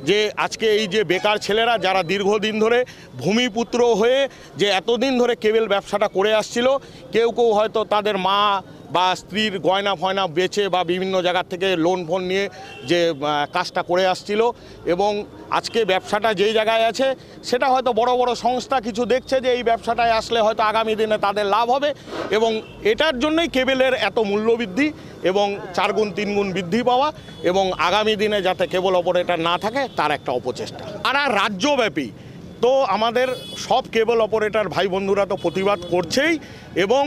যে আজকে এই যে বেকার ছেলেরা যারা দীর্ঘদিন ধরে ভূমিপুত্র হয়ে যে এতদিন ধরে কেবল ব্যবসাটা করে আসছিল, কেউ হয়তো তাদের মা বা স্ত্রীর গয়না ফয়না বেচে বা বিভিন্ন জায়গা থেকে লোন ফোন নিয়ে যে কাজটা করে আসছিল, এবং আজকে ব্যবসাটা যেই জায়গায় আছে সেটা হয়তো বড় বড় সংস্থা কিছু দেখছে যে এই ব্যবসাটায় আসলে হয়তো আগামী দিনে তাদের লাভ হবে, এবং এটার জন্যই কেবলের এত মূল্যবৃদ্ধি এবং 4 গুণ 3 গুণ বৃদ্ধি পাওয়া, এবং আগামী দিনে যাতে কেবল অপারেটর না থাকে তার একটা অপচেষ্টা। আর রাজ্যব্যাপী তো আমাদের সব কেবল অপারেটর ভাই বন্ধুরা তো প্রতিবাদ করছেই, এবং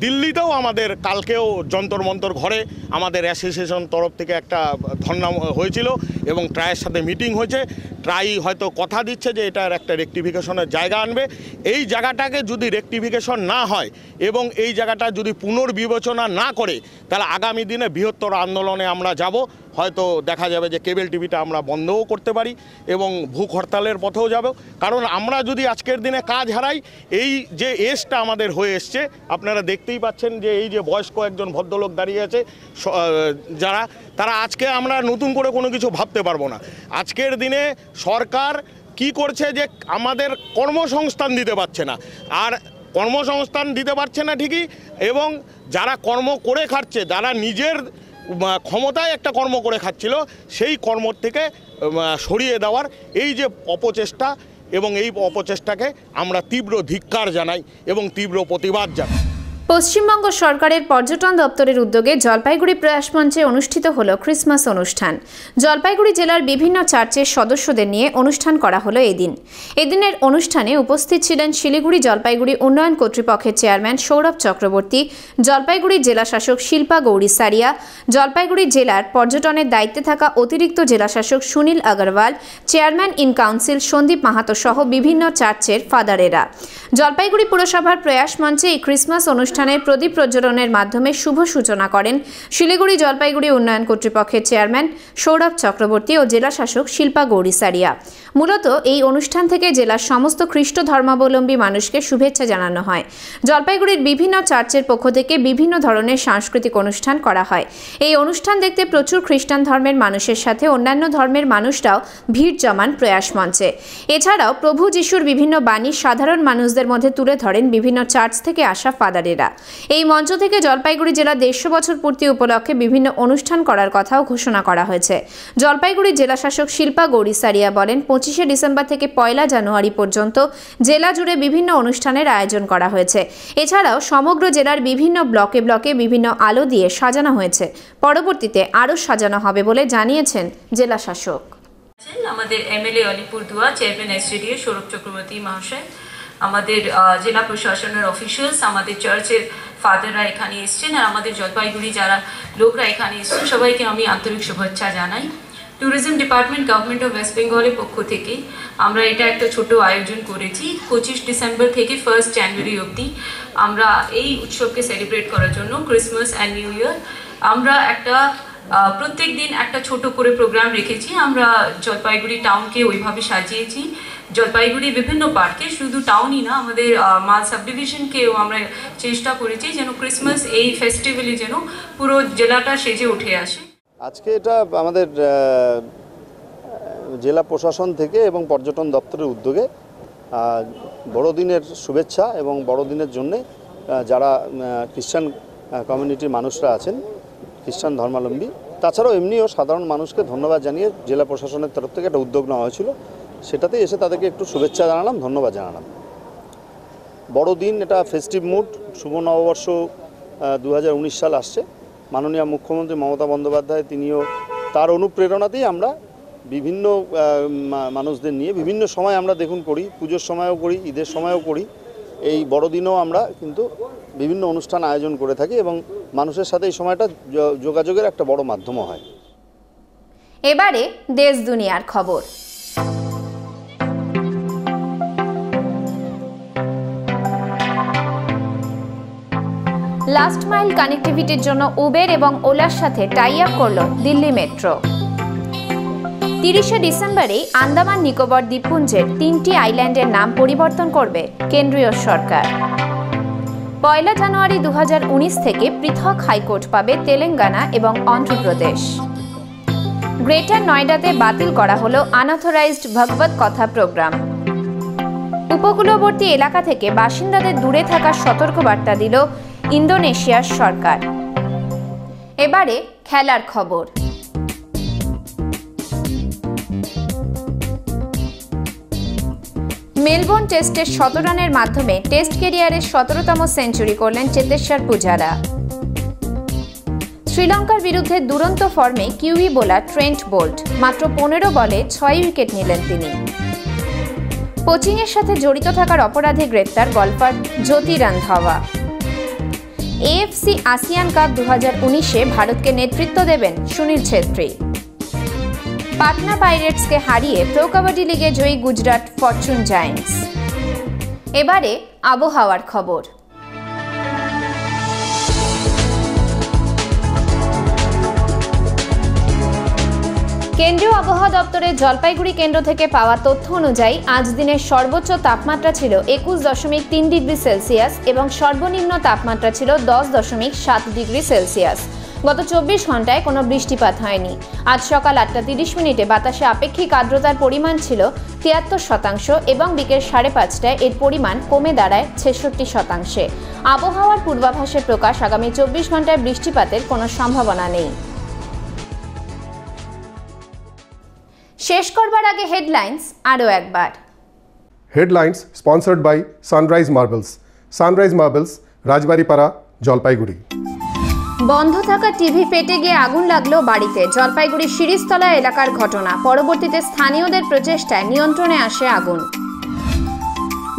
দিল্লিতেও আমাদের কালকেও যন্তর মন্তর ঘরে আমাদের অ্যাসোসিয়েশন তরফ থেকে একটা ধর্ণা হয়েছিল এবং ট্রাইয়ের সাথে মিটিং হয়েছে। ট্রাই হয়তো কথা দিচ্ছে যে এটার একটা রেকটিফিকেশনের জায়গা আনবে। এই জায়গাটাকে যদি রেকটিফিকেশন না হয় এবং এই জায়গাটা যদি পুনর্বিবেচনা না করে, তাহলে আগামী দিনে বৃহত্তর আন্দোলনে আমরা যাব। হয়তো দেখা যাবে যে কেবল টিভিটা আমরা বন্ধও করতে পারি এবং ভূখ হরতালের পথেও যাব। কারণ আমরা যদি আজকের দিনে কাজ হারাই, এই যে এজটা আমাদের হয়ে এসছে, আপনারা দেখতেই পাচ্ছেন যে এই যে বয়স্ক একজন ভদ্রলোক দাঁড়িয়ে আছে, তারা আজকে আমরা নতুন করে কোনো কিছু ভাবতে পারবো না। আজকের দিনে সরকার কি করছে যে আমাদের কর্মসংস্থান দিতে পারছে না, আর কর্মসংস্থান দিতে পারছে না ঠিকই, এবং যারা কর্ম করে খাচ্ছে, যারা নিজের ক্ষমতায় একটা কর্ম করে খাচ্ছিল, সেই কর্ম থেকে সরিয়ে দেওয়ার এই যে অপচেষ্টা, এবং এই অপচেষ্টাকে আমরা তীব্র ধিক্কার জানাই এবং তীব্র প্রতিবাদ জানাই। পশ্চিমবঙ্গ সরকারের পর্যটন দপ্তরের উদ্যোগে জলপাইগুড়ি প্রয়াস মঞ্চে অনুষ্ঠিত হলো ক্রিসমাস অনুষ্ঠান। জলপাইগুড়ি জেলার বিভিন্ন চার্চের সদস্যদের নিয়ে অনুষ্ঠান করা হলো এদিনের অনুষ্ঠানে উপস্থিত ছিলেন শিলিগুড়ি জলপাইগুড়ি উন্নয়ন কর্তৃপক্ষের চেয়ারম্যান সৌরভ চক্রবর্তী, জলপাইগুড়ি জেলা শাসক শিল্পা গৌরী সারিয়া, জলপাইগুড়ি জেলার পর্যটনের দায়িত্বে থাকা অতিরিক্ত জেলা শাসক Sunil Agarwal, chairman in council Sandip Mahato সহ বিভিন্ন চার্চের ফাদারেরা। জলপাইগুড়ি পুরসভার প্রয়াস মঞ্চে এই ক্রিসমাস অনুষ্ঠানের প্রদীপ প্রজ্বলনের মাধ্যমে শুভ সূচনা করেন শিলিগুড়ি জলপাইগুড়ি উন্নয়ন কর্তৃপক্ষের চেয়ারম্যান সৌরভ চক্রবর্তী ও জেলা শাসক শিল্পা গৌরী সারিয়া। মূলত এই অনুষ্ঠান থেকে জেলার সমস্ত খ্রিস্ট ধর্মাবলম্বী মানুষকে শুভেচ্ছা জানানো হয়। জলপাইগুড়ির বিভিন্ন চার্চের পক্ষ থেকে বিভিন্ন ধরনের সাংস্কৃতিক অনুষ্ঠান করা হয়। এই অনুষ্ঠান দেখতে প্রচুর খ্রিস্টান ধর্মের মানুষের সাথে অন্যান্য ধর্মের মানুষরাও ভিড় জমান প্রয়াস মঞ্চে। এছাড়াও প্রভু যিশুর বিভিন্ন বাণী সাধারণ মানুষদের মধ্যে তুলে ধরেন বিভিন্ন চার্চ থেকে আসা ফাদারেরা। এই মঞ্চ থেকে জলপাইগুড়ি জেলা 150 বছর পূর্তি উপলক্ষে বিভিন্ন অনুষ্ঠান করার কথাও ঘোষণা করা হয়েছে। জলপাইগুড়ি জেলা শাসক শিল্পা গৌরী সারিয়া বলেন, 25শে ডিসেম্বর থেকে 1 জানুয়ারি পর্যন্ত জেলা জুড়ে বিভিন্ন অনুষ্ঠানের আয়োজন করা হয়েছে। এছাড়াও সমগ্র জেলার বিভিন্ন ব্লকে ব্লকে বিভিন্ন আলো দিয়ে সাজানো হয়েছে। পরবর্তীতে আরও সাজানো হবে বলে জানিয়েছেন জেলা শাসক। আমাদের এমএলএ আলিপুরদুয়ার চেয়ারম্যান এসডিডিএ সৌরভ চক্রবর্তী মহাশয়, আমাদের জেলা প্রশাসনের অফিসিয়ালস, আমাদের চার্চের ফাদাররা এখানে এসছেন, আর আমাদের জলপাইগুড়ি যারা লোকরা এখানে এসছেন, সবাইকে আমি আন্তরিক শুভেচ্ছা জানাই। Tourism department government of West বেঙ্গলের পক্ষ থেকে আমরা এটা একটা ছোট আয়োজন করেছি। 25 ডিসেম্বর থেকে 1 জানুয়ারি অবধি আমরা এই উৎসবকে সেলিব্রেট করার জন্য, ক্রিসমাস অ্যান্ড নিউ ইয়ার, আমরা একটা প্রত্যেক দিন একটা ছোট করে প্রোগ্রাম রেখেছি। আমরা জলপাইগুড়ি টাউনকে ওইভাবে সাজিয়েছি। জলপাইগুড়ি বিভিন্ন পার্কে, শুধু টাউনই না, আমাদের মাল সাবডিভিশনকেও আমরা চেষ্টা করেছি যেন ক্রিসমাস এই ফেস্টিভ্যালে যেন পুরো জেলাটা সেজে উঠে আসে। আজকে এটা আমাদের জেলা প্রশাসন থেকে এবং পর্যটন দপ্তরের উদ্যোগে বড়দিনের শুভেচ্ছা এবং বড়দিনের জন্যে যারা খ্রিস্টান কমিউনিটির মানুষরা আছেন, খ্রিস্টান ধর্মাবলম্বী, তাছাড়াও এমনিও সাধারণ মানুষকে ধন্যবাদ জানিয়ে জেলা প্রশাসনের তরফ থেকে একটা উদ্যোগ নেওয়া হয়েছিল। সেটাতে এসে তাদেরকে একটু শুভেচ্ছা জানালাম, ধন্যবাদ জানালাম। বড়দিন, এটা ফেস্টিভ মুড, শুভ নববর্ষ 2019 সাল আসছে। মাননীয় মুখ্যমন্ত্রী মমতা বন্দ্যোপাধ্যায় তিনিও তার অনুপ্রেরণাতেই আমরা বিভিন্ন মানুষদের নিয়ে বিভিন্ন সময় আমরা দেখুন করি, পুজোর সময়ও করি, ঈদের সময়ও করি, এই বড়দিনেও আমরা কিন্তু বিভিন্ন অনুষ্ঠান আয়োজন করে থাকি এবং মানুষের সাথে এই সময়টা যোগাযোগের একটা বড় মাধ্যমও হয়। এবারে দেশ দুনিয়ার খবর। লাস্ট মাইল কানেক্টিভিটির জন্য উবের এবং ওলার সাথে টাই আপ করল দিল্লি মেট্রো। 30শে ডিসেম্বরে আন্দামান নিকোবর দ্বীপপুঞ্জের 3টি আইল্যান্ডের নাম পরিবর্তন করবে কেন্দ্রীয় সরকার। 1 জানুয়ারি 2019 থেকে পৃথক হাইকোর্ট পাবে তেলেঙ্গানা এবং অন্ধ্রপ্রদেশ। গ্রেটার নয়ডাতে বাতিল করা হলো আনঅথরাইজড ভগবত কথা প্রোগ্রাম। উপকূলবর্তী এলাকা থেকে বাসিন্দাদের দূরে থাকার সতর্কবার্তা দিল ইন্দোনেশিয়ার সরকার। এবারে খেলার খবর। মেলবোর্ন টেস্টের 17 রানের মাধ্যমে টেস্ট ক্যারিয়ারের 17তম সেঞ্চুরি করলেন চেতেশ্বর পূজারা। শ্রীলঙ্কার বিরুদ্ধে দুরন্ত ফর্মে কিউই বোলার ট্রেন্ট বোল্ট মাত্র 15 বলে 6 উইকেট নিলেন তিনি। কোচিংয়ের সাথে জড়িত থাকার অপরাধে গ্রেপ্তার গলফার জ্যোতি রান্ধাওয়া। এএফসি আসিয়ান কাপ 2019-এ ভারতকে নেতৃত্ব দেবেন সুনীল ছেত্রী। পাটনা পাইরেটসকে হারিয়ে প্রো কাবাডি লিগে জয়ী গুজরাট ফরচুন জায়ান্টস। এবারে আবহাওয়ার খবর। কেন্দ্রীয় আবহাওয়া দপ্তরের জলপাইগুড়ি কেন্দ্র থেকে পাওয়া তথ্য অনুযায়ী আজ দিনের সর্বোচ্চ তাপমাত্রা ছিল 21.3 ডিগ্রি সেলসিয়াস এবং সর্বনিম্ন তাপমাত্রা ছিল 10.7 ডিগ্রি সেলসিয়াস। গত 24 ঘন্টায় কোনো বৃষ্টিপাত হয়নি। আজ সকাল 8:30 বাতাসে আপেক্ষিক আর্দ্রতার পরিমাণ ছিল 73% এবং বিকেল 5:30টায় এর পরিমাণ কমে দাঁড়ায় 66%। আবহাওয়ার পূর্বাভাসে প্রকাশ আগামী 24 ঘন্টায় বৃষ্টিপাতের কোনো সম্ভাবনা নেই। শেষ করবার আগে হেডলাইন্স আরও একবার। Headlines sponsored by Sunrise Marbles. Sunrise Marbles, Rajbaripara, Jalpaiguri. বন্ধ থাকা টিভি ফেটে গিয়ে আগুন লাগলো বাড়িতে। জলপাইগুড়ি শিরিষতলা এলাকার ঘটনা। পরবর্তীতে স্থানীয়দের প্রচেষ্টায় নিয়ন্ত্রণে আসে আগুন।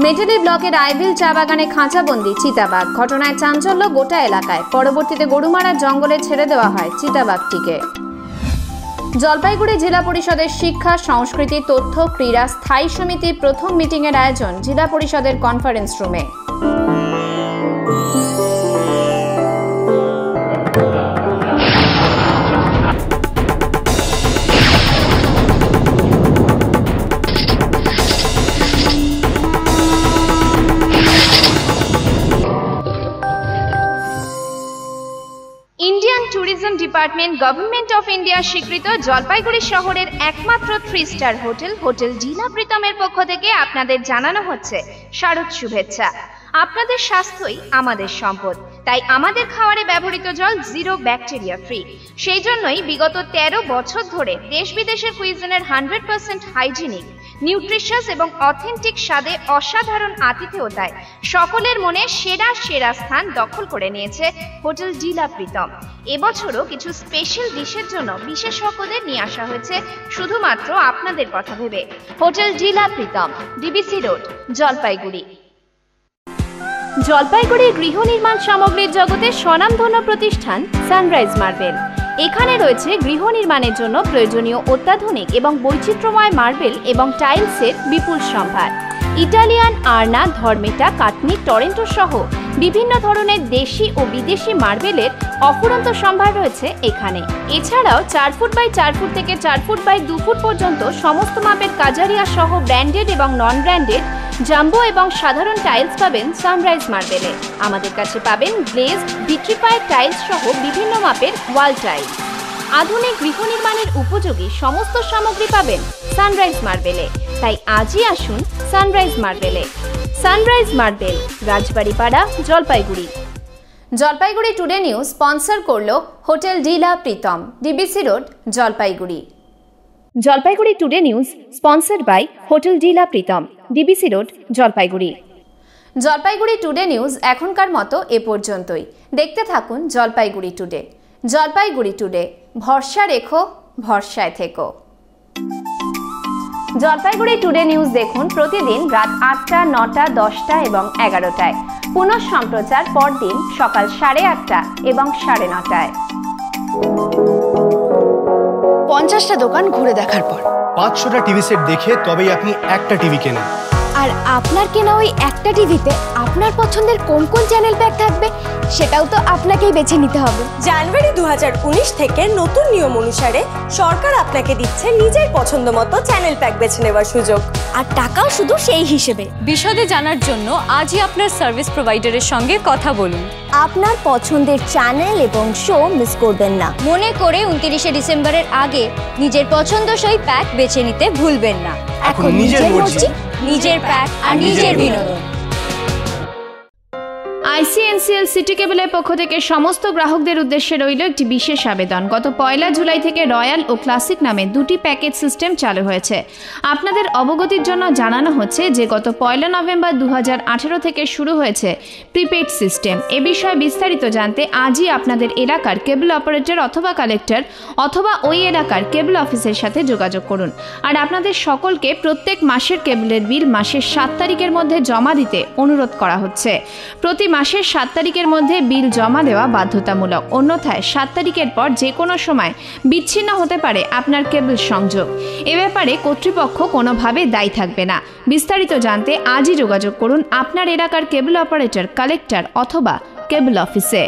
মেটেলি ব্লকের আইভিল চা বাগানে খাঁচাবন্দি চিতাবাঘ। ঘটনায় চাঞ্চল্য গোটা এলাকায়। পরবর্তীতে গরুমারা জঙ্গলে ছেড়ে দেওয়া হয় চিতাবাঘটিকে। জলপাইগুড়ি জেলা পরিষদের শিক্ষা, সংস্কৃতি, তথ্য, ক্রীড়া স্থায়ী সমিতির প্রথম মিটিংয়ের আয়োজন জেলা পরিষদের কনফারেন্স রুমে। Indian tourism department government of India স্বীকৃত জলপাইগুড়ি শহরের একমাত্র 3 স্টার হোটেল হোটেল জিলা প্রীতমের পক্ষ থেকে আপনাদের জানানো হচ্ছে শারদ শুভেচ্ছা। আপনাদের স্বাস্থ্যই আমাদের সম্পদ, তাই আমাদের খাবারে ব্যবহৃত জল 0 ব্যাকটেরিয়া ফ্রি। সেই জন্যই বিগত 13 বছর ধরে দেশ বিদেশের কুইজিনের 100% হাইজিনিক, নিউট্রিশাস এবং অথেন্টিক স্বাদে অসাধারণ আতিথেয়তায় সকলের মনে সেরা সেরা স্থান দখল করে নিয়েছে হোটেল জিলা প্রীতম। এবছরও কিছু স্পেশাল ডিশের জন্য বিশেষজ্ঞদের নিয়ে আসা হয়েছে শুধুমাত্র আপনাদের কথা ভেবে। Hotel Zila Pritam, DBC road, Jalpaiguri. জলপাইগুড়ির গৃহ নির্মাণ সামগ্রীর জগতে স্বনামধন্য প্রতিষ্ঠান সানরাইজ মার্বেল। এখানে রয়েছে গৃহ নির্মাণের জন্য প্রয়োজনীয় অত্যাধুনিক এবং বৈচিত্র্যময় মার্বেল এবং টাইলসের বিপুল সম্ভার। ইটালিয়ান, আর্না, ধর্মেটা, কাটনি, টরেন্টো সহ বিভিন্ন ধরনের দেশি ও বিদেশি মার্বেলের অফুরন্ত সম্ভার রয়েছে এখানে। এছাড়াও 4 ফুট বাই 4 ফুট থেকে 4 ফুট বাই 2 ফুট পর্যন্ত সমস্ত মাপের কাজারিয়া সহ ব্র্যান্ডেড এবং নন ব্র্যান্ডেড জাম্বো এবং সাধারণ টাইলস পাবেন সানরাইজ মার্বেলে। আমাদের কাছে পাবেন গ্লেজ, ভিট্রিফাইড টাইলস সহ বিভিন্ন মাপের ওয়াল টাইলস। আধুনিক গৃহ নির্মাণের উপযোগী সমস্ত সামগ্রী পাবেন সানরাইজ মার্বেলে। তাই আজই আসুন সানরাইজ মার্বেলে। Sunrise Marble, Rajbaripara, Jalpaiguri. Jalpaiguri today news sponsor করলো hotel Zila Pritam, DBC road, Jalpaiguri. Jalpaiguri today news sponsored by hotel Zila Pritam, DBC road, Jalpaiguri. Jalpaiguri today news এখনকার মতো এ পর্যন্তই। দেখতে থাকুন জলপাইগুড়ি টুডে। জলপাইগুড়ি টুডে, ভরসা রেখো, ভরসায় থেকো। জলপাইগুড়ি টুডে নিউজ দেখুন প্রতিদিন রাত 8টা, 9টা, 10টা এবং 11টায়। পুনঃ সম্প্রচার পরদিন সকাল 8:30 এবং 9:30টায়। 50টা দোকান ঘুরে দেখার পর 500টা টিভি সেট দেখে তবেই আপনি একটা টিভি কেনেন। আর আপনার কেনা ওই একটা টিভিতে আপনার পছন্দের কোন কোন চ্যানেল প্যাক থাকবে সেটাও তো আপনাকেই বেছে নিতে হবে। জানুয়ারি 2019 থেকে নতুন নিয়ম অনুসারে সরকার আপনাকে দিচ্ছে নিজের পছন্দ মতো চ্যানেল প্যাক বেছে নেওয়ার সুযোগ, আর টাকাও শুধু সেই হিসেবে। বিশদে জানার জন্য আজই আপনার সার্ভিস প্রোভাইডারের সঙ্গে কথা বলুন। আপনার পছন্দের চ্যানেল এবং শো মিস করবেন না। মনে করে 29শে ডিসেম্বরের আগে নিজের পছন্দসই প্যাক বেছে নিতে ভুলবেন না। এখন নিজের মর্জি, নিজের প্যাক আর নিজের বিনোদন। আইসিএনসিএল সিটি কেবলের পক্ষ থেকে সমস্ত গ্রাহকদের উদ্দেশ্যে রইল একটি বিশেষ আবেদন। গত 1 জুলাই থেকে রয়্যাল ও ক্লাসিক নামে 2টি প্যাকেজ সিস্টেম চালু হয়েছে। আপনাদের অবগতির জন্য জানানো হচ্ছে যে গত 1 নভেম্বর 2018 থেকে শুরু হয়েছে প্রিপেড সিস্টেম। এ বিষয়ে বিস্তারিত জানতে আজই আপনাদের এলাকার কেবল অপারেটর অথবা কালেক্টর অথবা ওই এলাকার কেবল অফিসের সাথে যোগাযোগ করুন। আর আপনাদের সকলকে প্রত্যেক মাসের কেবলের বিল মাসের 7 তারিখের মধ্যে জমা দিতে অনুরোধ করা হচ্ছে। প্রতি মাসের 7 তারিখের মধ্যে বিল জমা দেওয়া বাধ্যতামূলক। অন্যথায় 7 তারিখের পর যে কোনো সময় বিচ্ছিন্ন হতে পারে আপনার কেবল সংযোগ। এ ব্যাপারে কর্তৃপক্ষ কোনোভাবে দায়ী থাকবে না। বিস্তারিত জানতে আজই যোগাযোগ করুন আপনার এলাকার কেবল অপারেটর, কালেক্টর অথবা কেবল অফিসে।